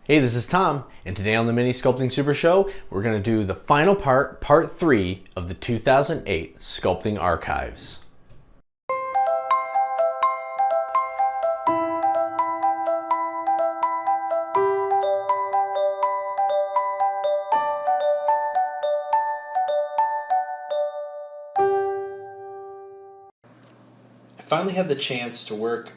Hey, this is Tom, and today on the Mini Sculpting Super Show, we're going to do the final part, part 3 of the 2008 Sculpting Archives. I finally had the chance to work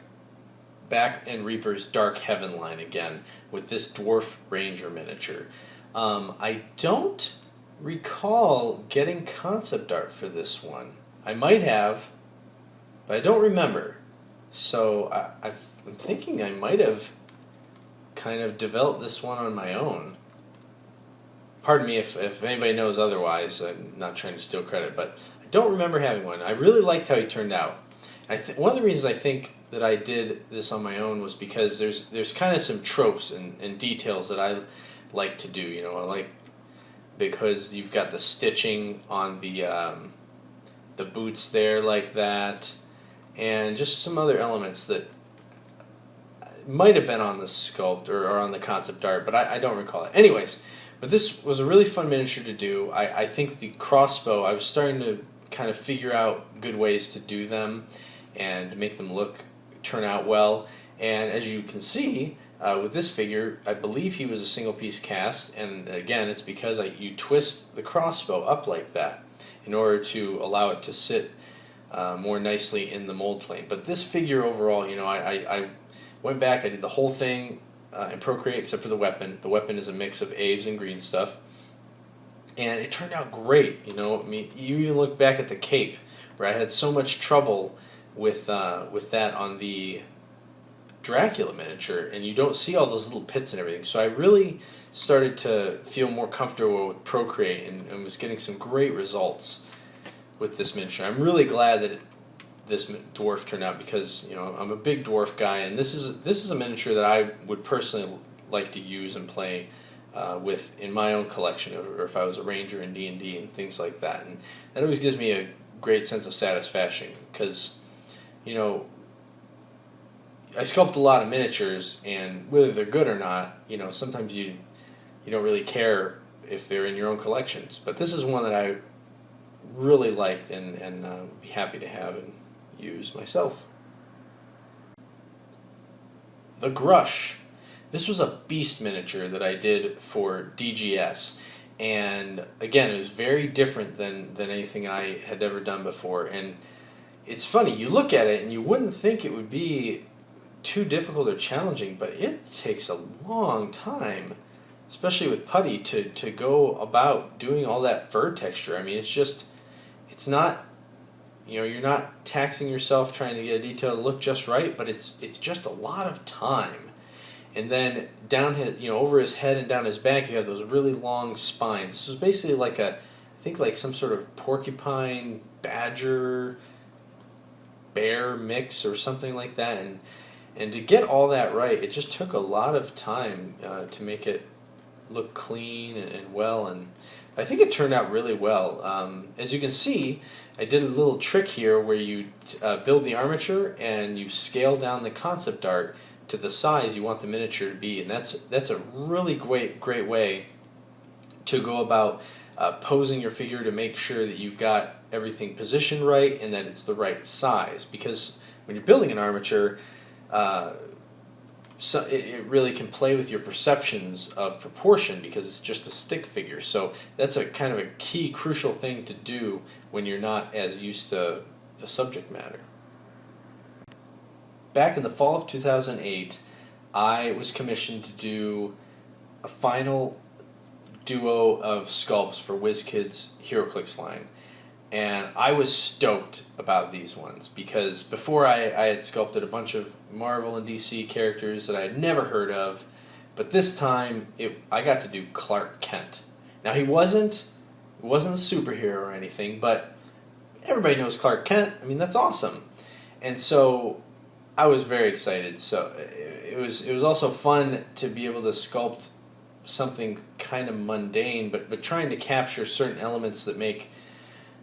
back in Reaper's Dark Heaven line again with this Dwarf Ranger miniature. I don't recall getting concept art for this one. I might have, but I don't remember. So I'm thinking I might have kind of developed this one on my own. Pardon me if anybody knows otherwise. I'm not trying to steal credit, but I don't remember having one. I really liked how he turned out. One of the reasons I think that I did this on my own was because there's kind of some tropes and details that I like to do. You know, I like because you've got the stitching on the boots there like that, and just some other elements that might have been on the sculpt or on the concept art, but I don't recall it. Anyways, but this was a really fun miniature to do. I think the crossbow, I was starting to kind of figure out good ways to do them and make them turn out well. And as you can see with this figure, I believe he was a single piece cast, and again it's because you twist the crossbow up like that in order to allow it to sit more nicely in the mold plane. But this figure overall, you know, I went back, I did the whole thing in Procreate except for the weapon. The weapon is a mix of Aves and green stuff, and it turned out great. You know, I mean, you even look back at the cape where I had so much trouble with that on the Dracula miniature, and you don't see all those little pits and everything. So I really started to feel more comfortable with Procreate and was getting some great results with this miniature. I'm really glad that this dwarf turned out because, you know, I'm a big dwarf guy, and this is a miniature that I would personally like to use and play with in my own collection, or if I was a ranger in D&D and things like that. And that always gives me a great sense of satisfaction because, you know, I sculpt a lot of miniatures, and whether they're good or not, you know, sometimes you don't really care if they're in your own collections. But this is one that I really liked and would be happy to have and use myself. The Grush. This was a beast miniature that I did for DGS, and again, it was very different than anything I had ever done before. And it's funny, you look at it and you wouldn't think it would be too difficult or challenging, but it takes a long time, especially with putty, to go about doing all that fur texture. I mean, it's not, you know, you're not taxing yourself trying to get a detail to look just right, but it's just a lot of time. And then down his, you know, over his head and down his back, you have those really long spines. This was basically like I think like some sort of porcupine, badger, bear mix or something like that. And to get all that right, it just took a lot of time to make it look clean and well. And I think it turned out really well. As you can see, I did a little trick here where you build the armature and you scale down the concept art to the size you want the miniature to be, and that's a really great way to go about posing your figure to make sure that you've got everything positioned right and that it's the right size. Because when you're building an armature, it really can play with your perceptions of proportion because it's just a stick figure. So that's a kind of a key, crucial thing to do when you're not as used to the subject matter. Back in the fall of 2008, I was commissioned to do a final duo of sculpts for WizKids HeroClix line. And I was stoked about these ones because before I had sculpted a bunch of Marvel and DC characters that I had never heard of, but this time I got to do Clark Kent. Now he wasn't a superhero or anything, but everybody knows Clark Kent. I mean, that's awesome. And so I was very excited. So it was also fun to be able to sculpt something kind of mundane, but trying to capture certain elements that make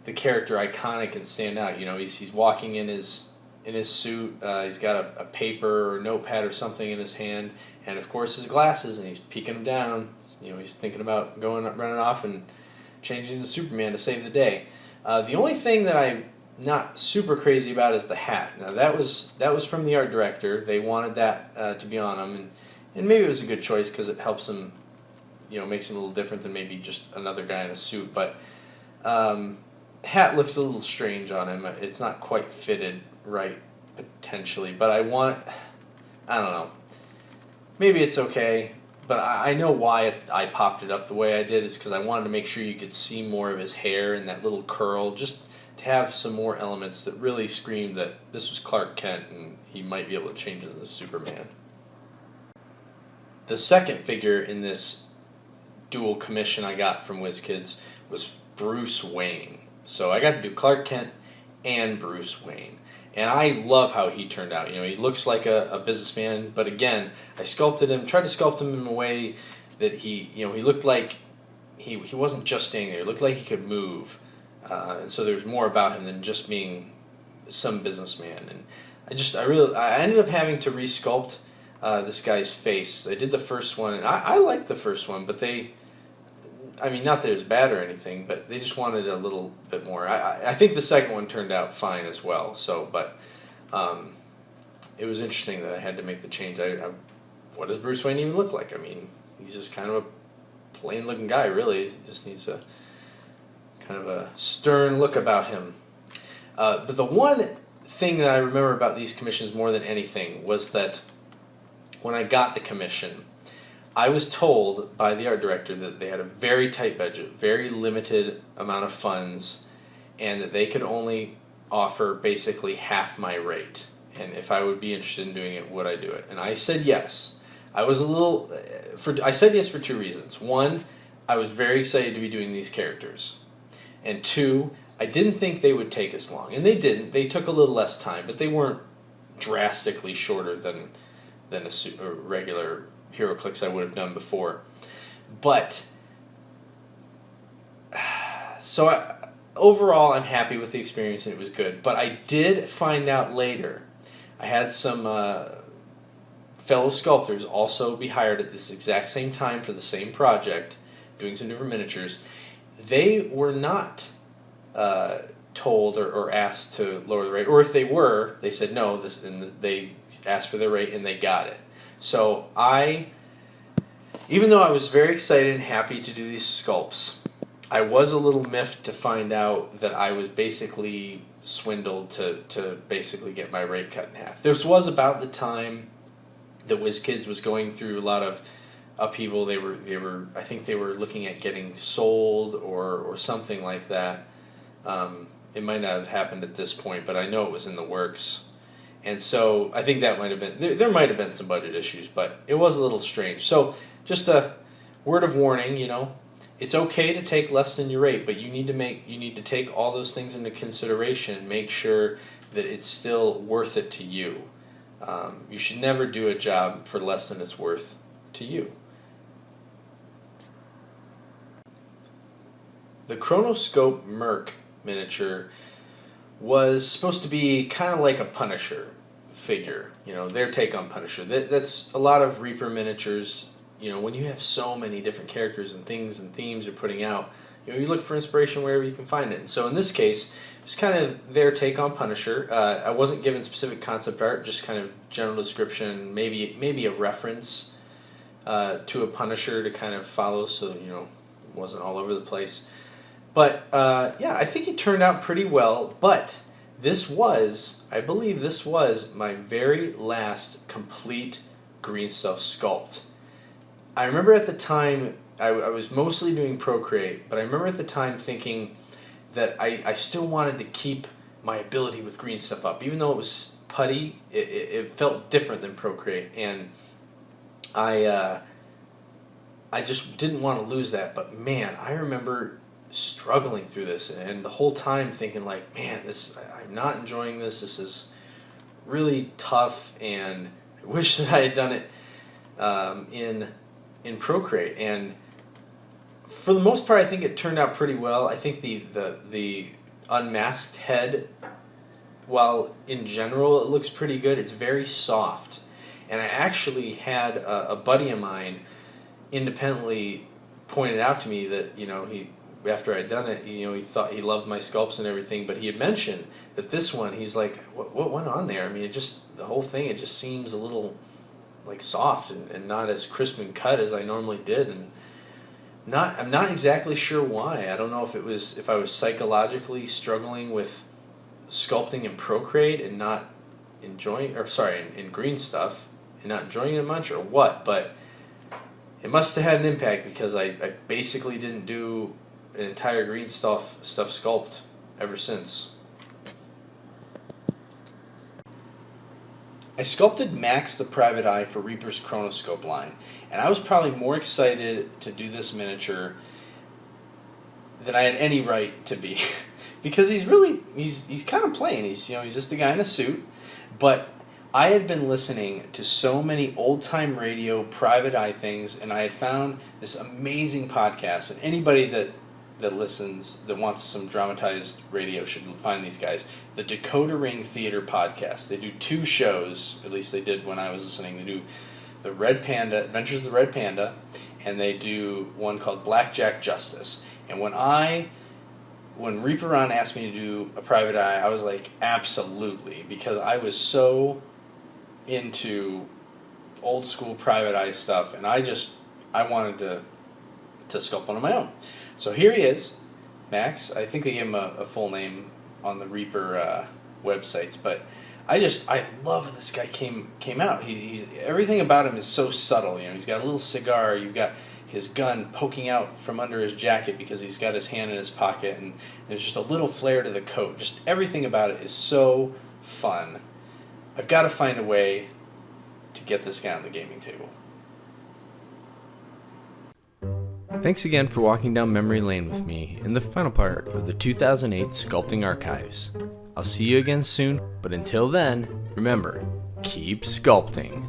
the character iconic and stand out. You know, he's walking in his in his suit. He's got a paper or notepad or something in his hand, and of course his glasses, and he's peeking them down. He's thinking about running off and changing to Superman to save the day. The only thing that I'm not super crazy about is the hat. Now that was from the art director. They wanted that to be on him, and maybe it was a good choice because it helps him, makes him a little different than maybe just another guy in a suit. But hat looks a little strange on him. It's not quite fitted right potentially, but I don't know. Maybe it's okay. But I know why I popped it up the way I did is because I wanted to make sure you could see more of his hair and that little curl, just to have some more elements that really screamed that this was Clark Kent and he might be able to change into Superman. The second figure in this dual commission I got from WizKids was Bruce Wayne. So I got to do Clark Kent and Bruce Wayne. And I love how he turned out. He looks like a businessman, but again, I tried to sculpt him in a way that he looked like he wasn't just standing there. He looked like he could move. And so there was more about him than just being some businessman. And I ended up having to resculpt this guy's face. I did the first one, and I liked the first one, but not that it was bad or anything, but they just wanted a little bit more. I think the second one turned out fine as well. But it was interesting that I had to make the change. What does Bruce Wayne even look like? He's just kind of a plain-looking guy, really. He just needs a kind of a stern look about him. But the one thing that I remember about these commissions more than anything was that when I got the commission, I was told by the art director that they had a very tight budget, very limited amount of funds, and that they could only offer basically half my rate. And if I would be interested in doing it, would I do it? And I said yes. I said yes for two reasons. One, I was very excited to be doing these characters. And two, I didn't think they would take as long. And they didn't. They took a little less time, but they weren't drastically shorter than a regular HeroClix I would have done before. But overall, I'm happy with the experience and it was good. But I did find out later, I had some fellow sculptors also be hired at this exact same time for the same project, doing some different miniatures. They were not told or asked to lower the rate, or if they were, they said no. And they asked for their rate and they got it. So even though I was very excited and happy to do these sculpts, I was a little miffed to find out that I was basically swindled to basically get my rate cut in half. This was about the time that WizKids was going through a lot of upheaval. I think they were looking at getting sold or something like that. It might not have happened at this point, but I know it was in the works. And so I think that might have been, there might have been some budget issues, but it was a little strange. So just a word of warning, it's okay to take less than your rate, but you need to take all those things into consideration. Make sure that it's still worth it to you. You should never do a job for less than it's worth to you. The Chronoscope Merc miniature was supposed to be kind of like a Punisher figure, their take on Punisher. That's a lot of Reaper miniatures. When you have so many different characters and things and themes you're putting out, you look for inspiration wherever you can find it. And so in this case, it was kind of their take on Punisher. I wasn't given specific concept art, just kind of general description, maybe a reference to a Punisher to kind of follow, so that, it wasn't all over the place. But I think it turned out pretty well. But I believe this was my very last complete green stuff sculpt. I remember at the time, I was mostly doing Procreate, but I remember at the time thinking that I still wanted to keep my ability with green stuff up. Even though it was putty, it felt different than Procreate, and I just didn't want to lose that. But man, I remember struggling through this, and the whole time thinking like, man, I'm not enjoying this. This is really tough, and I wish that I had done it in Procreate. And for the most part, I think it turned out pretty well. I think the unmasked head while in general it looks pretty good, it's very soft. And I actually had a buddy of mine independently pointed out to me that, he, after I'd done it, he thought he loved my sculpts and everything, but he had mentioned that this one, he's like, what went on there? I mean, the whole thing, it just seems a little like soft and not as crisp and cut as I normally did, and I'm not exactly sure why. I don't know if I was psychologically struggling with sculpting in Procreate and not enjoying, in green stuff and not enjoying it much, or what, but it must have had an impact, because I basically didn't do an entire green stuff sculpt ever since. I sculpted Max the Private Eye for Reaper's Chronoscope line, and I was probably more excited to do this miniature than I had any right to be, because he's kind of plain. He's just a guy in a suit, but I had been listening to so many old-time radio private eye things, and I had found this amazing podcast, and anybody that listens, that wants some dramatized radio, should find these guys. The Dakota Ring Theater Podcast. They do 2 shows, at least they did when I was listening. They do the Red Panda, Adventures of the Red Panda, and they do one called Blackjack Justice. And when Reaper Ron asked me to do a private eye, I was like, absolutely, because I was so into old school private eye stuff, and I wanted to sculpt one of my own. So here he is, Max. I think they gave him a full name on the Reaper websites, but I love how this guy came out. He's everything about him is so subtle. He's got a little cigar. You've got his gun poking out from under his jacket because he's got his hand in his pocket, and there's just a little flair to the coat. Just everything about it is so fun. I've got to find a way to get this guy on the gaming table. Thanks again for walking down memory lane with me in the final part of the 2008 Sculpting Archives. I'll see you again soon, but until then, remember, keep sculpting.